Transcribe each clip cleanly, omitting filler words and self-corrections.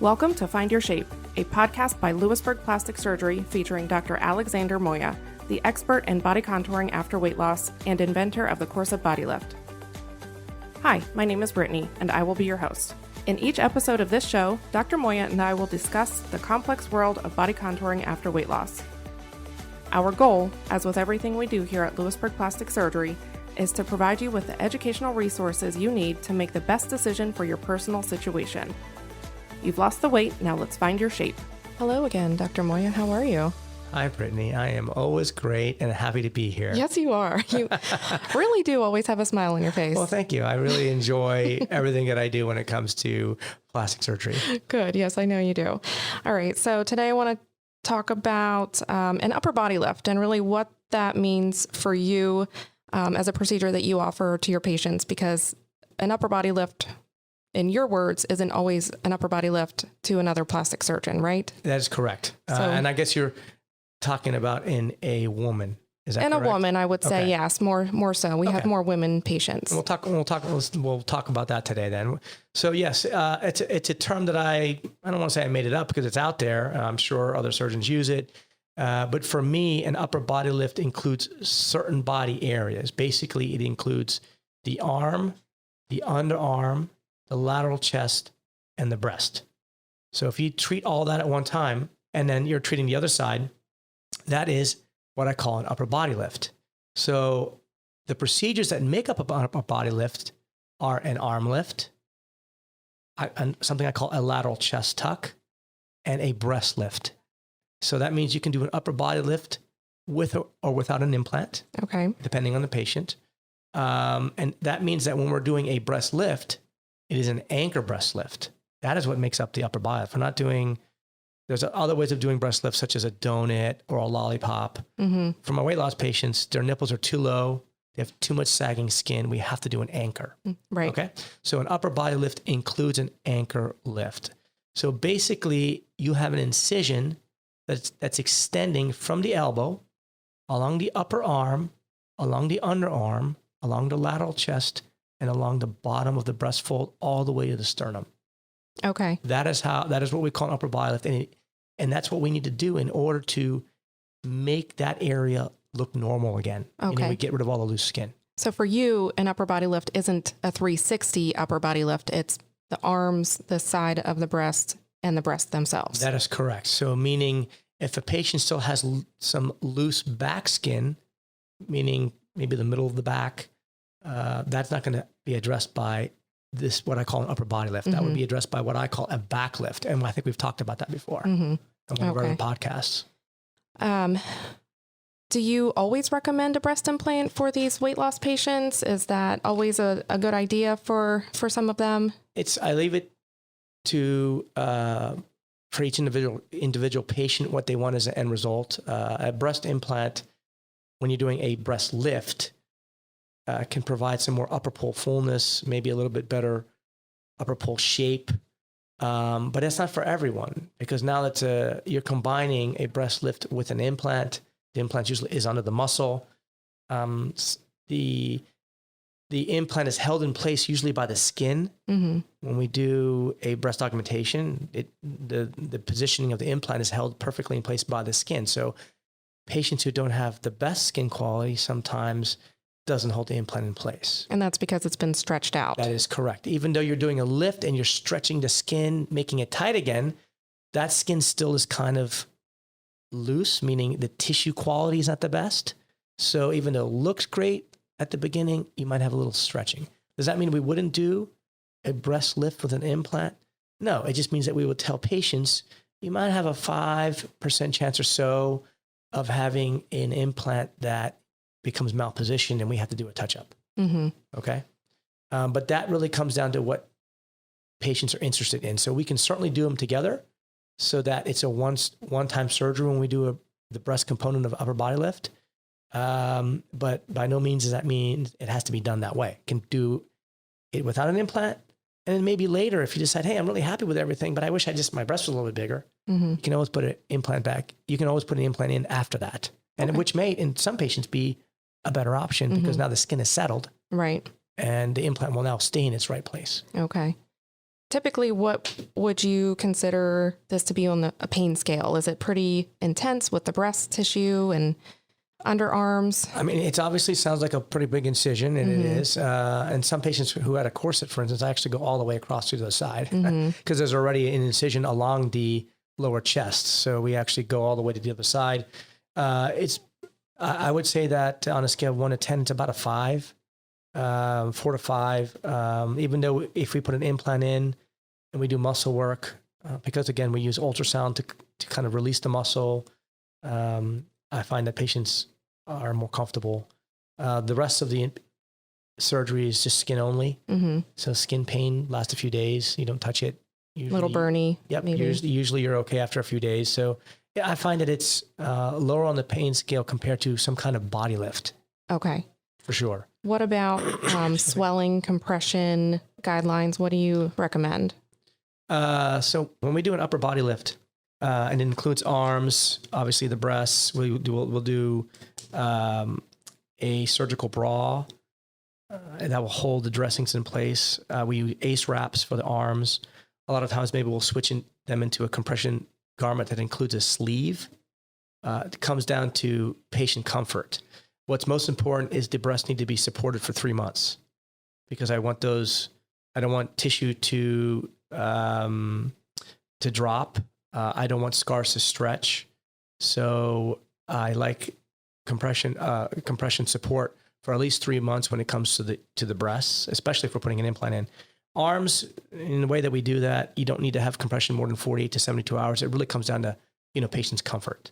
Welcome to Find Your Shape, a podcast by Lewisburg Plastic Surgery featuring Dr. Alexander Moya, the expert in body contouring after weight loss and inventor of the Corset body lift. Hi, my name is Brittany, and I will be your host. In each episode of this show, Dr. Moya and I will discuss the complex world of body contouring after weight loss. Our goal, as with everything we do here at Lewisburg Plastic Surgery, is to provide you with the educational resources you need to make the best decision for your personal situation. You've lost the weight, now let's find your shape. Hello again, Dr. Moya. How are you? Hi, Brittany. I am always great and happy to be here. Yes, you are. You really do always have a smile on your face. Well, thank you. I really enjoy everything that I do when it comes to plastic surgery. Good. Yes, I know you do. All right. So today I want to talk about an upper body lift and really what that means for you as a procedure that you offer to your patients, because an upper body lift, in your words, isn't always an upper body lift to another plastic surgeon, right? That is correct. And I guess you're talking about in a woman. Is that correct? In a woman, I would say, okay. Yes, more so. We have more women patients. We'll talk about that today then. So yes, it's a term that I don't want to say I made it up because it's out there. I'm sure other surgeons use it. But for me, an upper body lift includes certain body areas. Basically, it includes the arm, the underarm, the lateral chest, and the breast. So if you treat all that at one time, and then you're treating the other side, that is what I call an upper body lift. So the procedures that make up an upper body lift are an arm lift, something I call a lateral chest tuck, and a breast lift. So that means you can do an upper body lift with or without an implant, depending on the patient. And that means that when we're doing a breast lift, it is an anchor breast lift. That is what makes up the upper body lift. We're not doing, there's other ways of doing breast lifts, such as a donut or a lollipop. Mm-hmm. For my weight loss patients, their nipples are too low. They have too much sagging skin. We have to do an anchor. Right. Okay. So an upper body lift includes an anchor lift. So basically, you have an incision that's extending from the elbow along the upper arm, along the underarm, along the lateral chest, and along the bottom of the breast fold all the way to the sternum. Okay. That is what we call an upper body lift. And that's what we need to do in order to make that area look normal again. Okay. We get rid of all the loose skin. So for you, an upper body lift isn't a 360 upper body lift. It's the arms, the side of the breast, and the breast themselves. That is correct. So meaning if a patient still has some loose back skin, meaning maybe the middle of the back, that's not going to be addressed by this, what I call an upper body lift. That would be addressed by what I call a back lift. And I think we've talked about that before on one of our other podcasts. Do you always recommend a breast implant for these weight loss patients? Is that always a good idea for some of them? I leave it to, for each individual patient, what they want as an end result. A breast implant, when you're doing a breast lift, can provide some more upper pole fullness, maybe a little bit better upper pole shape. But that's not for everyone, because now that you're combining a breast lift with an implant, the implant usually is under the muscle. The implant is held in place usually by the skin. Mm-hmm. When we do a breast augmentation, the positioning of the implant is held perfectly in place by the skin. So patients who don't have the best skin quality sometimes doesn't hold the implant in place. And that's because it's been stretched out. That is correct. Even though you're doing a lift and you're stretching the skin, making it tight again, that skin still is kind of loose, meaning the tissue quality is not the best. So even though it looks great at the beginning, you might have a little stretching. Does that mean we wouldn't do a breast lift with an implant? No, it just means that we would tell patients, you might have a 5% chance or so of having an implant that becomes malpositioned and we have to do a touch-up. Mm-hmm. Okay? But that really comes down to what patients are interested in. So we can certainly do them together so that it's a one-time surgery when we do the breast component of upper body lift. But by no means does that mean it has to be done that way. Can do it without an implant. And then maybe later, if you decide, hey, I'm really happy with everything, but I wish my breast was a little bit bigger, you can always put an implant back. You can always put an implant in after that. And which may, in some patients, be a better option because now the skin is settled. Right. And the implant will now stay in its right place. Okay. typically, what would you consider this to be on a pain scale? Is it pretty intense with the breast tissue and underarms? I mean, it obviously sounds like a pretty big incision, and it is. And some patients who had a corset, for instance, actually go all the way across to the side because there's already an incision along the lower chest. So we actually go all the way to the other side. I would say that on a scale of 1 to 10, it's about a 5, 4 to 5. Even though if we put an implant in and we do muscle work, because again, we use ultrasound to kind of release the muscle, I find that patients are more comfortable. The rest of the surgery is just skin only. So skin pain lasts a few days. You don't touch it. Usually, little burny. Yep. Usually you're okay after a few days. So yeah, I find that it's lower on the pain scale compared to some kind of body lift. Okay. For sure. What about swelling, compression guidelines? What do you recommend? So when we do an upper body lift, and it includes arms, obviously the breasts, we'll do a surgical bra that will hold the dressings in place. We use ACE wraps for the arms. A lot of times maybe we'll switch them into a compression garment that includes a sleeve. It comes down to patient comfort. What's most important is the breasts need to be supported for 3 months because I don't want tissue to drop. I don't want scars to stretch. So I like compression support for at least 3 months when it comes to the breasts, especially if we're putting an implant in. Arms, in the way that we do that, you don't need to have compression more than 48 to 72 hours. It really comes down to, patient's comfort.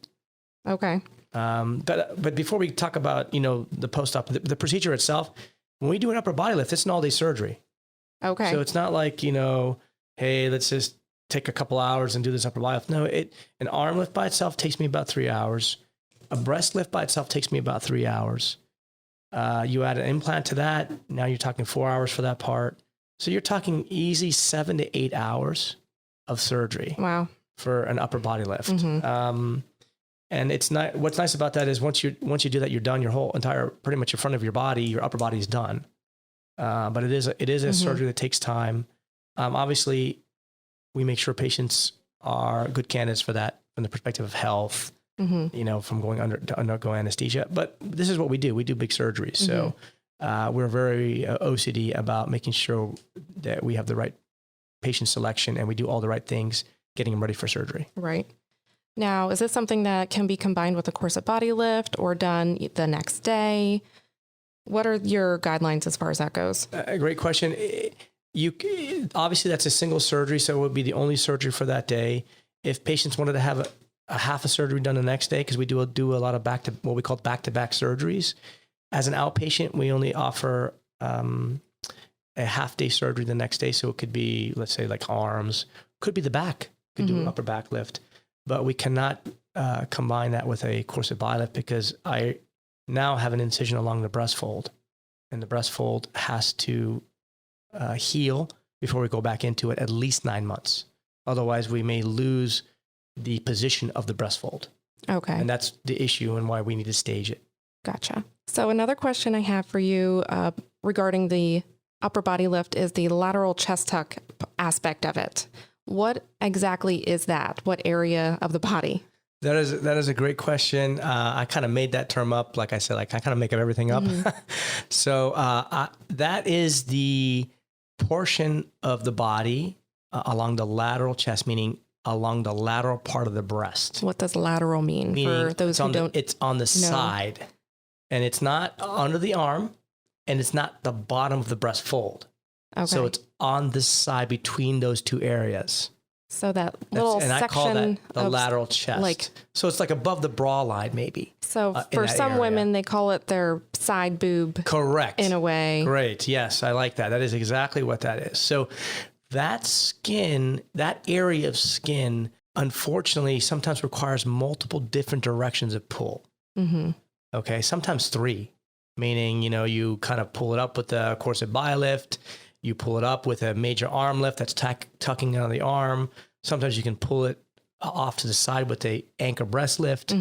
Okay. But before we talk about, the post-op, the procedure itself, when we do an upper body lift, it's an all-day surgery. Okay. So it's not like, hey, let's just take a couple hours and do this upper body lift. No, an arm lift by itself takes me about 3 hours. A breast lift by itself takes me about 3 hours. You add an implant to that, now you're talking 4 hours for that part. So you're talking easy 7 to 8 hours of surgery. Wow. For an upper body lift. And it's not, what's nice about that is once you do that, you're done. Your whole entire, pretty much in front of your body, your upper body is done. But it is a surgery that takes time. Obviously, we make sure patients are good candidates for that from the perspective of health, from going to undergo anesthesia. But this is what we do. We do big surgeries. So we're very OCD about making sure that we have the right patient selection and we do all the right things, getting them ready for surgery. Right. Now, is this something that can be combined with a corset body lift or done the next day? What are your guidelines as far as that goes? Great question. Obviously, that's a single surgery, so it would be the only surgery for that day. If patients wanted to have a half a surgery done the next day, because we do a lot of what we call back-to-back surgeries. As an outpatient, we only offer a half-day surgery the next day, so it could be, let's say, like arms, could be the back, could do an upper back lift. But we cannot combine that with a corset body lift because I now have an incision along the breast fold, and the breast fold has to heal before we go back into it at least 9 months. Otherwise, we may lose the position of the breast fold. Okay. And that's the issue and why we need to stage it. Gotcha. So another question I have for you regarding the upper body lift is the lateral chest tuck aspect of it. What exactly is that? What area of the body? That is a great question. I kind of made that term up. Like I said, I kind of make up everything up. So that is the portion of the body along the lateral chest, meaning along the lateral part of the breast. What does lateral mean for those who don't? It's on the side, and it's not under the arm, and it's not the bottom of the breast fold. Okay. So it's on the side between those two areas. So that little section, I call that the lateral chest. So it's like above the bra line, maybe. So for some women, they call it their side boob. Correct. In a way. Great. Yes, I like that. That is exactly what that is. So that skin, that area of skin, unfortunately, sometimes requires multiple different directions of pull. Okay. Sometimes 3, meaning, you kind of pull it up with the corset body lift. You pull it up with a major arm lift that's tucking down the arm. Sometimes you can pull it off to the side with a anchor breast lift.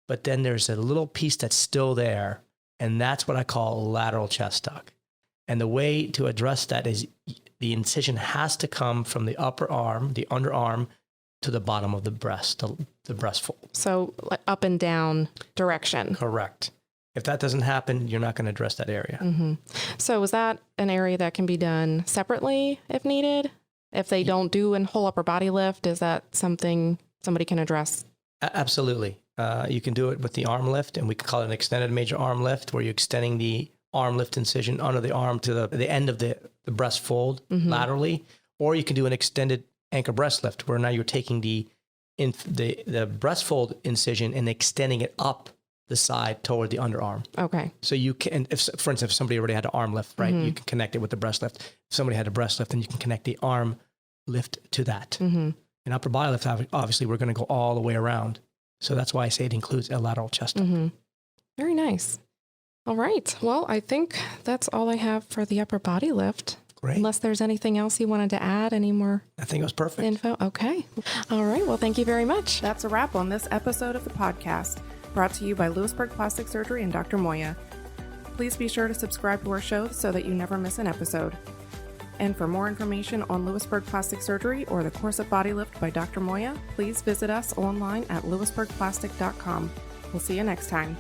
But then there's a little piece that's still there, and that's what I call lateral chest tuck. And the way to address that is the incision has to come from the upper arm, the underarm, to the bottom of the breast, the breast fold. So like up and down direction. Correct. If that doesn't happen, you're not going to address that area. Mm-hmm. So is that an area that can be done separately if needed? If they don't do a whole upper body lift, is that something somebody can address? Absolutely. You can do it with the arm lift, and we can call it an extended major arm lift, where you're extending the arm lift incision under the arm to the end of the breast fold laterally, or you can do an extended anchor breast lift, where now you're taking the breast fold incision and extending it up the side toward the underarm. Okay. So you can, for instance, if somebody already had an arm lift, right, you can connect it with the breast lift. If somebody had a breast lift, then you can connect the arm lift to that. In upper body lift, obviously, we're going to go all the way around. So that's why I say it includes a lateral chest up. Very nice. All right. Well, I think that's all I have for the upper body lift. Great. Unless there's anything else you wanted to add, any more I think it was perfect. info? Okay. All right. Well, thank you very much. That's a wrap on this episode of the podcast, brought to you by Lewisburg Plastic Surgery and Dr. Moya. Please be sure to subscribe to our show so that you never miss an episode. And for more information on Lewisburg Plastic Surgery or the Corset Body Lift by Dr. Moya, please visit us online at lewisburgplastic.com. We'll see you next time.